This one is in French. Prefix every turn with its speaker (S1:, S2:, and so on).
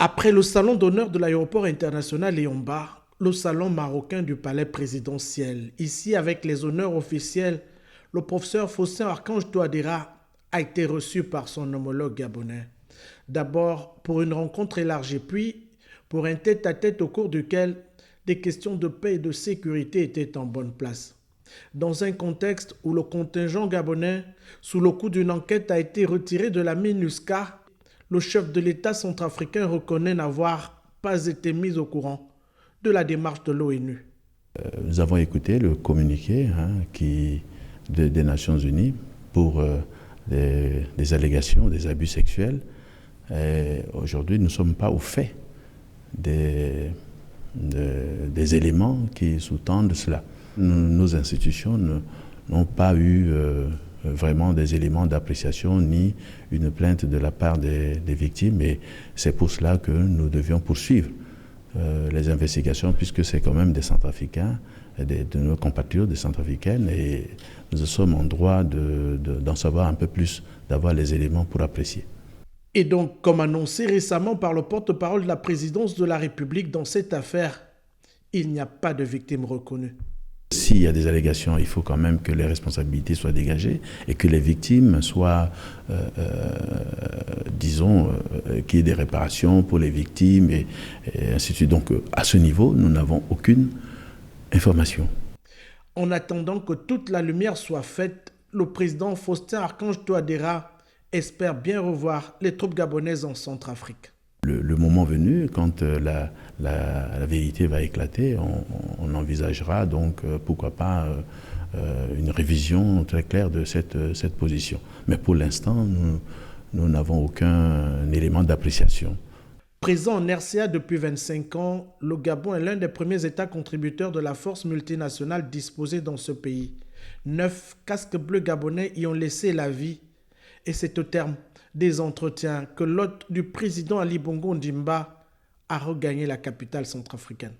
S1: Après le salon d'honneur de l'aéroport international Léon-Mba, le salon marocain du palais présidentiel, ici avec les honneurs officiels, le professeur Faustin Archange Touadéra a été reçu par son homologue gabonais. D'abord pour une rencontre élargie, puis pour un tête-à-tête au cours duquel des questions de paix et de sécurité étaient en bonne place. Dans un contexte où le contingent gabonais, sous le coup d'une enquête, a été retiré de la MINUSCA, le chef de l'État centrafricain reconnaît n'avoir pas été mis au courant de la démarche de l'ONU.
S2: Nous avons écouté le communiqué des Nations Unies pour des allégations, des abus sexuels. Aujourd'hui, nous ne sommes pas au fait des éléments qui sous-tendent cela. Nos institutions n'ont pas eu vraiment des éléments d'appréciation ni une plainte de la part des victimes, et c'est pour cela que nous devions poursuivre les investigations, puisque c'est quand même des Centrafricains, de nos compatriotes des Centrafricaines, et nous sommes en droit d'en savoir un peu plus, d'avoir les éléments pour apprécier.
S1: Et donc, comme annoncé récemment par le porte-parole de la présidence de la République dans cette affaire, il n'y a pas de victimes reconnues.
S2: S'il y a des allégations, il faut quand même que les responsabilités soient dégagées et que les victimes soient, qu'il y ait des réparations pour les victimes et ainsi de suite. Donc à ce niveau, nous n'avons aucune information.
S1: En attendant que toute la lumière soit faite, le président Faustin Archange Touadéra espère bien revoir les troupes gabonaises en Centrafrique.
S2: Le moment venu, quand la vérité va éclater, on envisagera donc pourquoi pas une révision très claire de cette position. Mais pour l'instant, nous n'avons aucun élément d'appréciation.
S1: Présent en RCA depuis 25 ans, le Gabon est l'un des premiers États contributeurs de la force multinationale disposée dans ce pays. 9 casques bleus gabonais y ont laissé la vie. Et c'est au terme des entretiens que l'hôte du président Ali Bongo Ondimba a regagné la capitale centrafricaine.